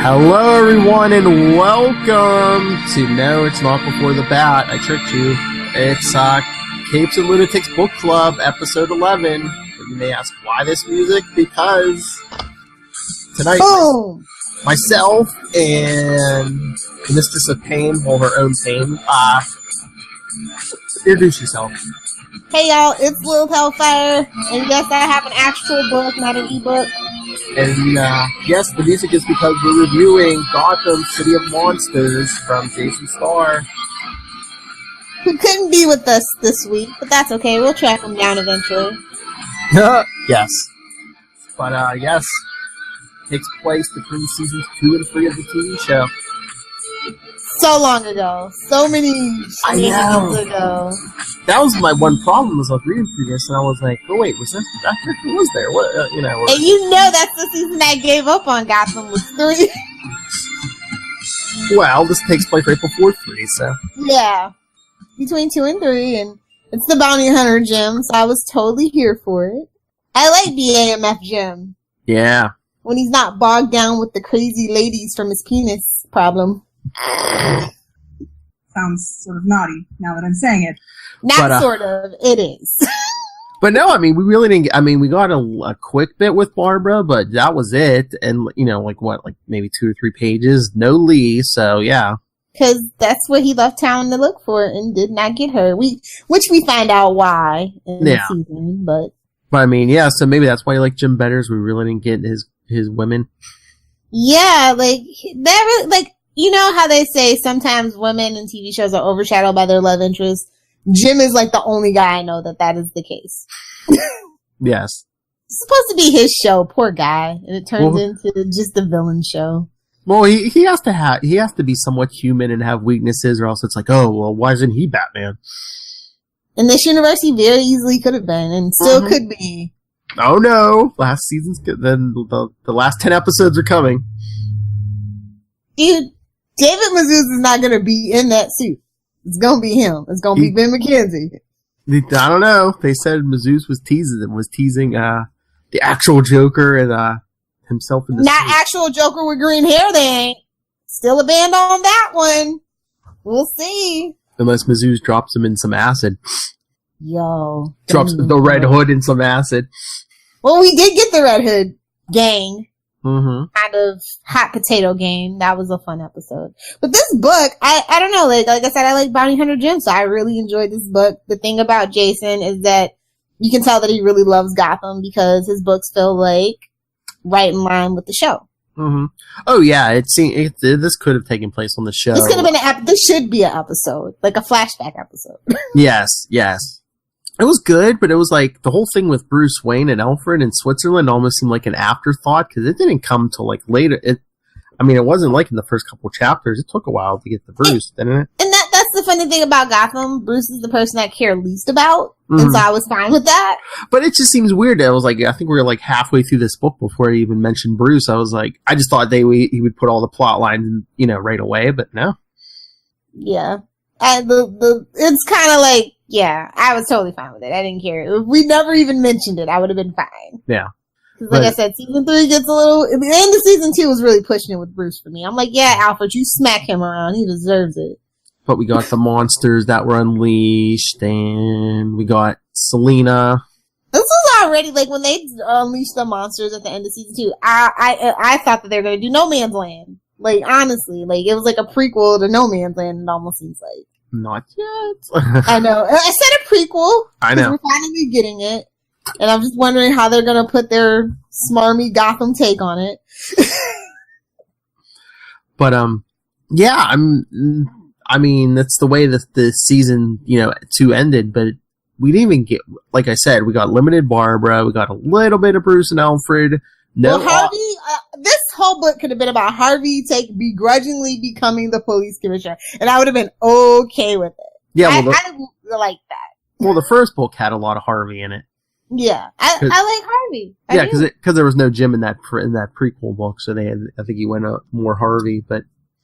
Hello, everyone, and welcome to No, It's Not Before the Bat. I tricked you. It's Capes and Lunatics Book Club, episode 11. You may ask, why this music? Because tonight, myself and Mistress of Pain, well, her own pain, introduce yourself. Hey, y'all, it's Lilith Hellfire, and yes, I have an actual book, not an ebook. And yes, the music is because we're reviewing Gotham City of Monsters from Jason Starr. Who couldn't be with us this week, but that's okay. We'll track him down eventually. Yes. But, yes. Takes place between seasons 2 and 3 of the TV show. So long ago. So many years ago. That was my one problem as I was reading through this, and I was like, oh wait, was that character was there? What, And you know that's the season I gave up on Gotham was 3. Well, this takes place right before 3, so. Yeah. Between 2 and 3, and it's the Bounty Hunter Jim, so I was totally here for it. I like the AMF Jim. Yeah. When he's not bogged down with the crazy ladies from his penis problem. Sounds sort of naughty, now that I'm saying it. Not sort of, it is. But no, I mean, we really didn't, we got a quick bit with Barbara, but that was it, and, maybe 2 or 3 pages, no Lee, so yeah. Because that's what he left town to look for and did not get her. Which we find out why in the season, but I mean, yeah, so maybe that's why you like Jim better, is we really didn't get his women. Yeah, you know how they say sometimes women in TV shows are overshadowed by their love interests? Jim is the only guy I know that is the case. Yes. It's supposed to be his show, poor guy, and it turns into just a villain show. Well, he has to be somewhat human and have weaknesses, or else it's like, oh, well, why isn't he Batman? In this universe, he very easily could have been, and still could be. Oh no! Last season's good. Then the last 10 episodes are coming. Dude, David Mazouz is not gonna be in that suit. It's gonna be him. It's gonna be Ben McKenzie. I don't know. They said Mazouz was teasing the actual Joker and himself in the not suit. Actual Joker with green hair. They ain't still a band on that one. We'll see. Unless Mazouz drops him in some acid. Yo, drops the Red Hood in some acid. Well, we did get the Red Hood gang. Mm-hmm. Kind of hot potato game. That was a fun episode. But this book, I don't know, like I said, I like Bounty Hunter Jim, so I really enjoyed this book. The thing about Jason is that you can tell that he really loves Gotham because his books feel like right in line with the show. Mm-hmm. Oh yeah, this could have taken place on the show. This could have been this should be an episode, like a flashback episode. Yes. It was good, but it was like the whole thing with Bruce Wayne and Alfred in Switzerland almost seemed like an afterthought because it didn't come till later. It wasn't like in the first couple chapters. It took a while to get to Bruce, didn't it? And that's the funny thing about Gotham. Bruce is the person I care least about, and so I was fine with that. But it just seems weird. I was like, I think we were like halfway through this book before he even mentioned Bruce. I was like, I just thought he would put all the plot lines, right away, but no. Yeah, and it's kind of like. Yeah, I was totally fine with it. I didn't care. If we never even mentioned it, I would have been fine. Yeah. Because like I said, season 3 gets a little... At the end of season 2 was really pushing it with Bruce for me. I'm like, yeah, Alfred, you smack him around. He deserves it. But we got the monsters that were unleashed, and we got Selena. This was already, when they unleashed the monsters at the end of season 2, I thought that they were going to do No Man's Land. Honestly, it was like a prequel to No Man's Land, it almost seems like. Not yet. I know. I said a prequel. I know. We're finally getting it. And I'm just wondering how they're going to put their smarmy Gotham take on it. But, yeah, that's the way that the season, 2 ended, but we didn't even get, like I said, we got limited Barbara, we got a little bit of Bruce and Alfred. No, well, Harvey, this whole book could have been about Harvey begrudgingly becoming the police commissioner, and I would have been okay with it. Yeah, I like that. Well, the first book had a lot of Harvey in it. Yeah, I like Harvey. Because there was no Jim in that prequel book, so I think he went up more Harvey. But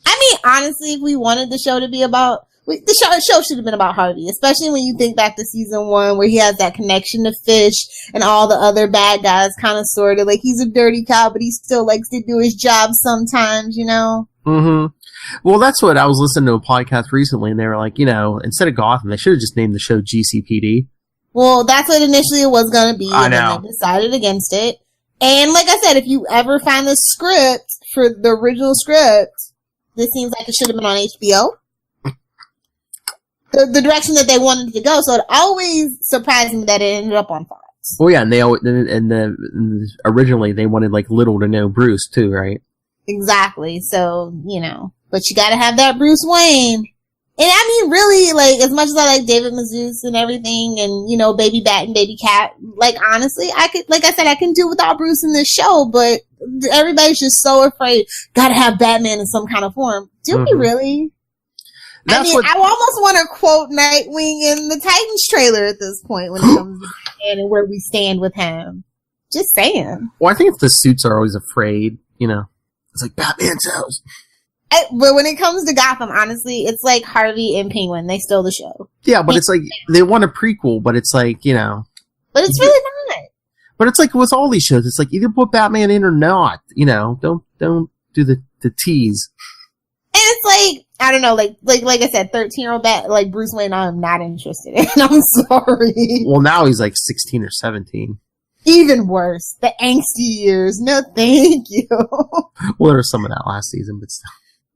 I mean, honestly, if we wanted the show to be about The show should have been about Harvey, especially when you think back to season 1 where he has that connection to Fish and all the other bad guys, kind of sort of like he's a dirty cow, but he still likes to do his job sometimes, you know? Mm-hmm. Well, that's what I was listening to a podcast recently, and they were like, you know, instead of Gotham, they should have just named the show GCPD. Well, that's what initially it was going to be, and then they decided against it. And like I said, if you ever find the script for the original script, this seems like it should have been on HBO. The direction that they wanted to go, so it always surprised me that it ended up on Fox. Well, yeah, and originally they wanted like little to no Bruce too, right? Exactly. So, you know, but you gotta have that Bruce Wayne. And I mean, really, like, as much as I like David Mazouz and everything, and, you know, Baby Bat and Baby Cat, like, honestly, I could, like I said, I can do without Bruce in this show, but everybody's just so afraid, gotta have Batman in some kind of form. Do we really? I almost want to quote Nightwing in the Titans trailer at this point when it comes to Batman and where we stand with him. Just saying. Well, I think if the suits are always afraid, you know, it's like Batman's house. But when it comes to Gotham, honestly, it's like Harvey and Penguin. They stole the show. Yeah, but it's like, they want a prequel, but it's like, you know. But it's really not. But it's like with all these shows, it's like either put Batman in or not. You know, don't do the tease. And it's like, I don't know, like I said, 13-year-old like Bruce Wayne, I'm not interested in. I'm sorry. Well, now he's like 16 or 17. Even worse. The angsty years. No, thank you. Well, there was some of that last season, but still.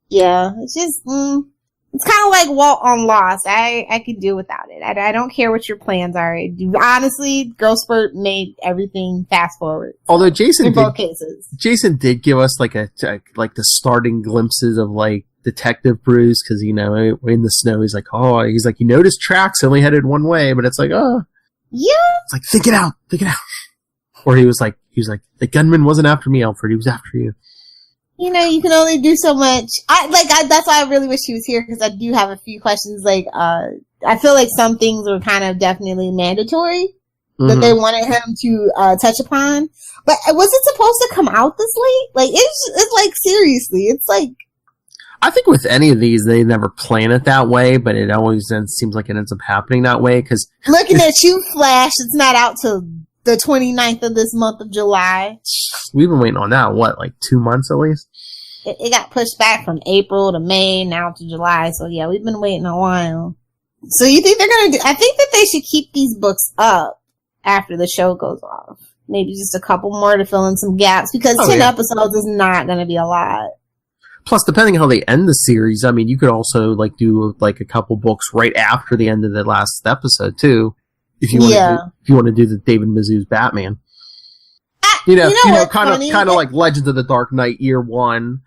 Yeah, it's just, it's kind of like Walt on Lost. I could do without it. I don't care what your plans are. Honestly, Girl Spurt made everything fast forward. Although Jason in both cases. Jason did give us like like the starting glimpses of like Detective Bruce, because, you know, in the snow, he's like, you noticed tracks only headed one way, but it's like, oh. Yeah. It's like, think it out. Or he was like, the gunman wasn't after me, Alfred, he was after you. You know, you can only do so much. That's why I really wish he was here, because I do have a few questions. Like, I feel like some things were kind of definitely mandatory that they wanted him to touch upon. But was it supposed to come out this late? Like, it's like, seriously, it's like. I think with any of these, they never plan it that way, but it always then seems like it ends up happening that way, because. Looking at you, Flash, it's not out till the 29th of this month of July. We've been waiting on that, what, like 2 months at least? It got pushed back from April to May, now to July, so yeah, we've been waiting a while. So you think they're gonna do, I think that they should keep these books up after the show goes off. Maybe just a couple more to fill in some gaps, because 10 episodes is not gonna be a lot. Plus, depending on how they end the series, I mean, you could also like do like a couple books right after the end of the last episode too, if you want to do the David Mazouz Batman. You know, kind of like Legends of the Dark Knight Year 1.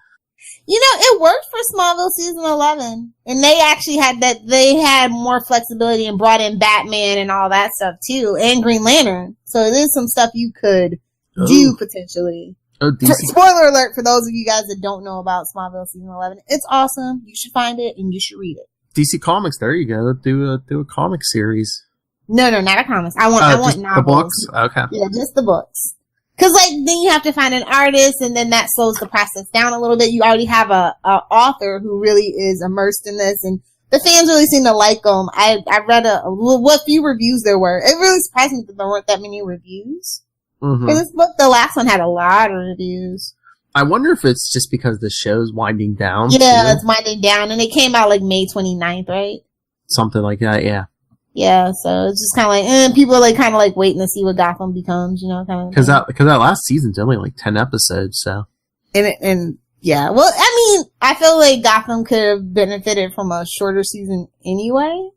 You know, it worked for Smallville season 11, and they actually had more flexibility and brought in Batman and all that stuff too, and Green Lantern. So there's some stuff you could do potentially. Oh, Spoiler alert for those of you guys that don't know about Smallville season 11. It's awesome. You should find it and you should read it. DC Comics, there you go. Do a comic series. No, not a comics. I want novels. The books? Okay. Yeah, just the books. Cause like, then you have to find an artist, and then that slows the process down a little bit. You already have a author who really is immersed in this, and the fans really seem to like them. I read what few reviews there were. It really surprised me that there weren't that many reviews. Mm-hmm. This book, the last one, had a lot of reviews. I wonder if it's just because the show's winding down. Yeah, it's winding down, and it came out like May 29th, right? Something like that, yeah. Yeah, so it's just kind of like, people are like kind of like waiting to see what Gotham becomes, you know, kind of. Because that last season's only like 10 episodes, so. And yeah, well, I mean, I feel like Gotham could have benefited from a shorter season anyway.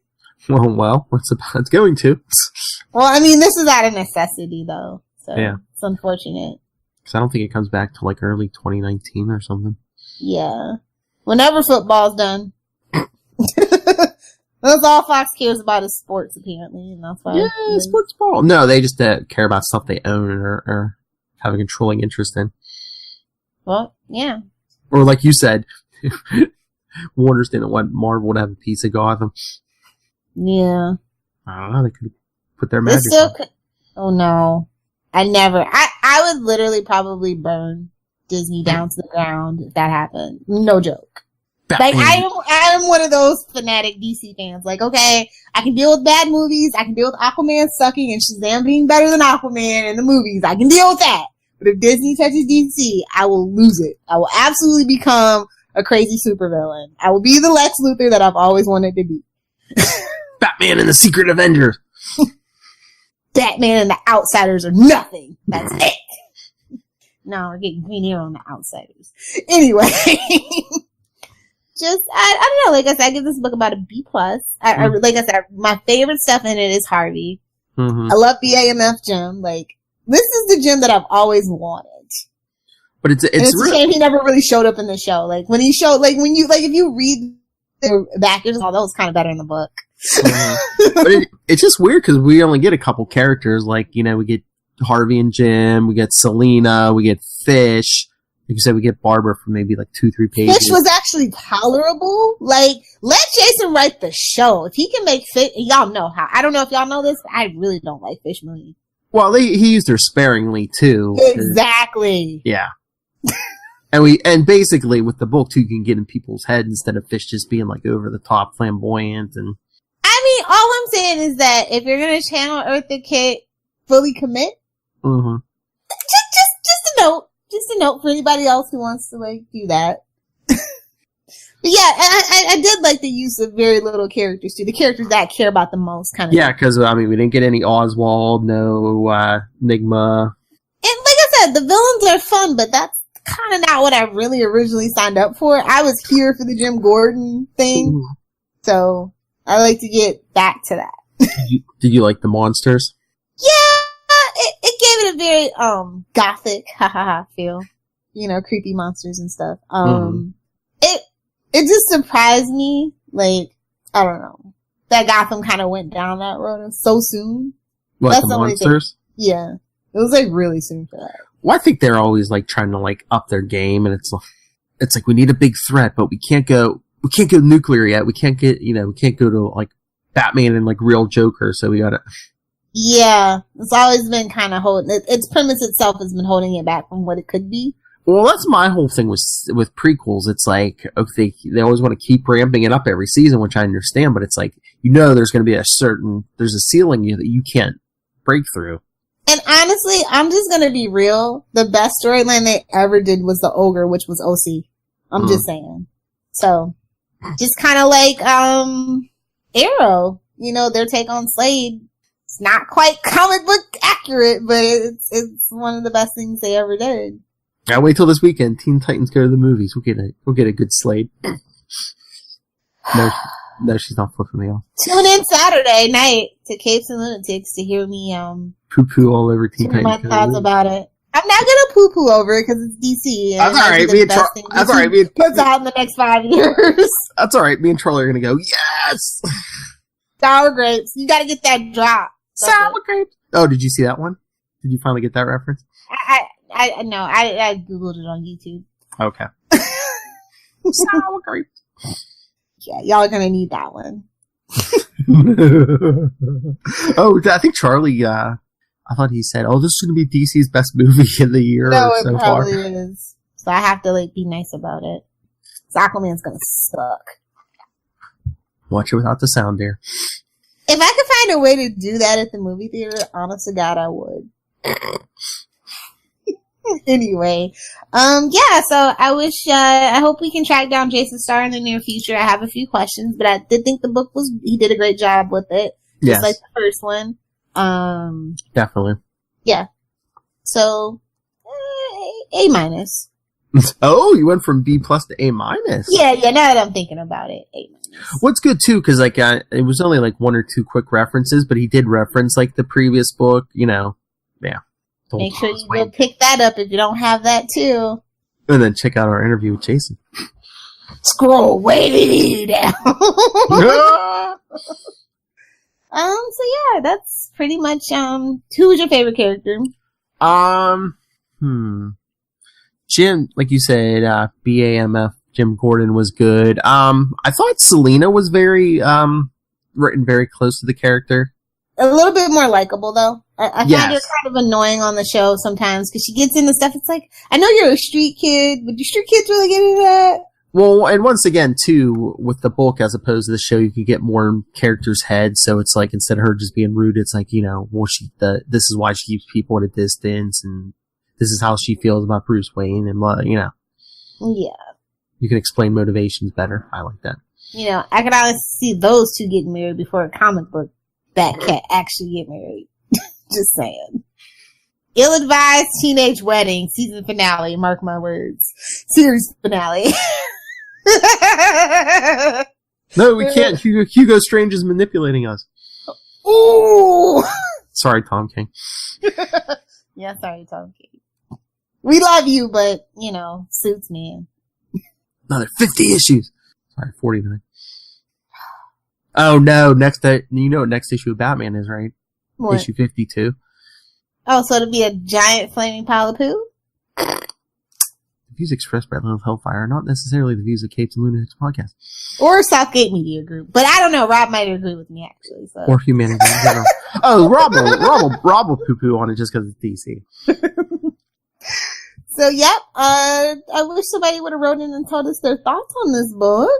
Well, it's going to. Well, I mean, this is out of necessity though, so yeah, it's unfortunate. Because I don't think it comes back till like early 2019 or something. Yeah, whenever football's done. That's all Fox cares about is sports, apparently, and that's why. Yeah, sports ball. No, they just care about stuff they own or have a controlling interest in. Well, yeah. Or like you said, Warner's didn't want Marvel to have a piece of Gotham. Yeah. I don't know. They could put their magic on. Oh no, I never. I would literally probably burn Disney down to the ground if that happened. No joke. Like, I am one of those fanatic DC fans. Like, okay, I can deal with bad movies. I can deal with Aquaman sucking and Shazam being better than Aquaman in the movies. I can deal with that. But if Disney touches DC, I will lose it. I will absolutely become a crazy supervillain. I will be the Lex Luthor that I've always wanted to be. Batman and the Secret Avengers. Batman and the Outsiders are nothing. That's it. No, we're getting Green Arrow and the Outsiders. Anyway. Just, I don't know, like I said, I give this book about a B+. Like I said, my favorite stuff in it is Harvey. Mm-hmm. I love the AMF Jim. Like, this is the Jim that I've always wanted. But it's a shame he never really showed up in the show. Like, when he showed, like, when you, like, if you read the backers and all that was kind of better in the book. Mm-hmm. But it's just weird because we only get a couple characters. Like, you know, we get Harvey and Jim, we get Selena, we get Fish. Like you said, we get Barbara for maybe like 2-3 pages. Fish was actually tolerable. Like, let Jason write the show. If he can make Fish, y'all know how. I don't know if y'all know this, but I really don't like Fish Mooney. Well, he used her sparingly too. Exactly. Yeah. and basically with the book too, you can get in people's heads instead of Fish just being like over the top flamboyant and. I mean, all I'm saying is that if you're gonna channel Eartha Kitt, fully commit. Mm-hmm. Just a note. Just a note for anybody else who wants to, like, do that. But yeah, I did like the use of very little characters, too. The characters that I care about the most, kind of. Yeah, because, I mean, we didn't get any Oswald, no Nigma. And like I said, the villains are fun, but that's kind of not what I really originally signed up for. I was here for the Jim Gordon thing. Mm-hmm. So, I like to get back to that. Did you like the monsters? Yeah! It gave it a very, gothic, feel. You know, creepy monsters and stuff. It just surprised me, like, I don't know, that Gotham kind of went down that road so soon. What, that's the monsters? Yeah. It was, like, really soon for that. Well, I think they're always, like, trying to, like, up their game, and it's like, we need a big threat, but we can't go nuclear yet. We can't go to, like, Batman and, like, real Joker, so we gotta... Yeah, it's always been kind of holding. Its premise itself has been holding it back from what it could be. Well, that's my whole thing with prequels. It's like, okay, they always want to keep ramping it up every season, which I understand, but it's like, you know, there's going to be there's a ceiling that you can't break through. And honestly, I'm just going to be real. The best storyline they ever did was the Ogre, which was OC. I'm just saying. So, just kind of like Arrow, you know, their take on Slade. It's not quite comic book accurate, but it's one of the best things they ever did. I'll wait till this weekend. Teen Titans go to the movies. We'll get a good Slade. No, she's not flipping me off. Tune in Saturday night to Capes and Lunatics to hear me poo-poo all over Teen Titans. My thoughts about it. I'm not gonna poo-poo over it because it's DC. That's all right. That's all right. Puts out in the next 5 years. That's all right. Me and Charlie are gonna go. Yes. Sour grapes. You gotta get that drop. Sour grapes. Oh, did you see that one? Did you finally get that reference? I know. I googled it on YouTube. Okay. Sour grapes. Yeah, y'all are gonna need that one. Oh, I think Charlie. I thought he said, "Oh, this is gonna be DC's best movie in the year." No, so it probably is. So I have to like be nice about it. Aquaman's gonna suck. Watch it without the sound, dear. If I could find a way to do that at the movie theater, honest to God, I would. Anyway, yeah, so I hope we can track down Jason Starr in the near future. I have a few questions, but I did think the book he did a great job with it. Just like the first one. Definitely. Yeah. So, A-. Oh, you went from B+ to A-. Yeah, now that I'm thinking about it, A-. What's good too, because like it was only like 1 or 2 quick references, but he did reference like the previous book, you know. Yeah. Make sure you go pick that up if you don't have that too. And then check out our interview with Jason. Scroll way down. So yeah, that's pretty much who was your favorite character? Jim, like you said, BAMF Jim Gordon was good. I thought Selena was very written very close to the character. A little bit more likable, though. I find her kind of annoying on the show sometimes because she gets into stuff. It's like, I know you're a street kid, but do street kids really get into that? Well, and once again, too, with the book as opposed to the show, you can get more in characters' heads. So it's like, instead of her just being rude, it's like, well, this is why she keeps people at a distance, and this is how she feels about Bruce Wayne, and Yeah. You can explain motivations better. I like that. I could always see those two getting married before a comic book Batcat actually get married. Just saying. Ill-advised teenage wedding season finale. Mark my words. Series finale. No, we can't. Hugo Strange is manipulating us. Ooh. Sorry, Tom King. Yeah, sorry, Tom King. We love you, but suits man. Another 50 issues. Sorry, 49. Oh no! Next, what next issue of Batman is, right? What? Issue 52. Oh, so it'll be a giant flaming pile of poo? The views expressed by Lilith Hellfire are not necessarily the views of Capes and Lunatics podcast. Or Southgate Media Group. But I don't know, Rob might agree with me, actually. So. Or humanity in general. Oh, Rob will poo-poo on it just because it's DC. So, yep, I wish somebody would have wrote in and told us their thoughts on this book.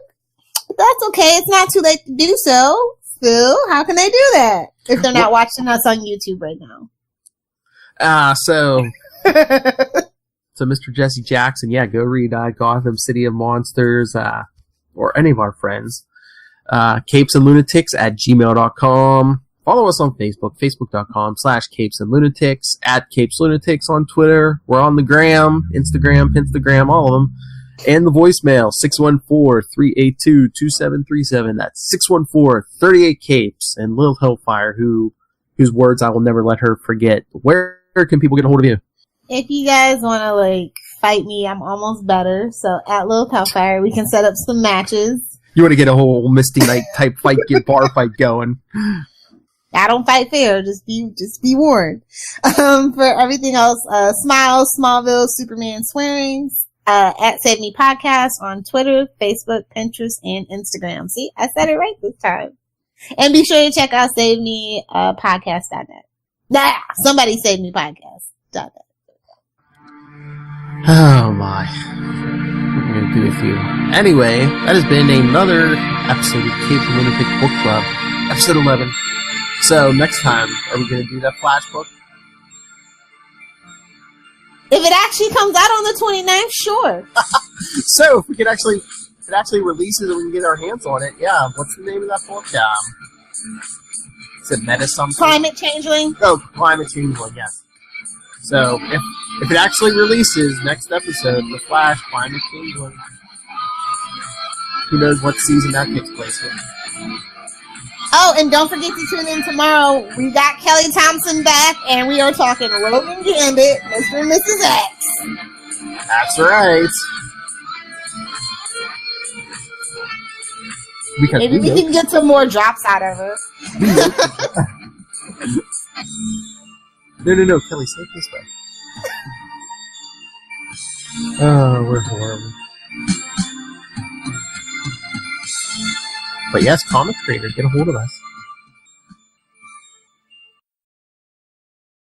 But that's okay, it's not too late to do so. Phil, how can they do that if they're not watching us on YouTube right now? So Mr. Jesse Jackson, go read Gotham City of Monsters, or any of our friends. Capes and Lunatics at gmail.com. Follow us on Facebook, facebook.com/Capes and Lunatics, at Capes Lunatics on Twitter. We're on the gram, Instagram, Pinstagram, all of them. And the voicemail, 614-382-2737. That's 614-38-CAPES. And Lilith Hellfire, whose words I will never let her forget. Where can people get a hold of you? If you guys want to, fight me, I'm almost better. So, at Lilith Hellfire, we can set up some matches. You want to get a whole Misty Knight type fight, get bar fight going. I don't fight fair. Just be warned. For everything else, Smiles, Smallville, Superman swearings, at Save Me Podcast on Twitter, Facebook, Pinterest, and Instagram. See, I said it right this time. And be sure to check out SaveMePodcast.net. Somebody Save Me Podcast.net. Oh my. What am I going to do with you? Anyway, that has been another episode of Capes and Lunatic Book Club, episode 11. So, next time, are we going to do that Flash book? If it actually comes out on the 29th, sure. So, if it actually releases and we can get our hands on it, yeah. What's the name of that book? Is it Meta something? Climate Changeling? Oh, Climate Changeling, yes. So, if it actually releases next episode, The Flash, Climate Changeling, who knows what season that takes place in. Oh, and don't forget to tune in tomorrow. We got Kelly Thompson back, and we are talking Rogan Gambit, Mr. and Mrs. X. That's right. Because maybe we can get some more drops out of her. No, Kelly, say it this way. Oh, we're horrible. But yes, comic creators, get a hold of us.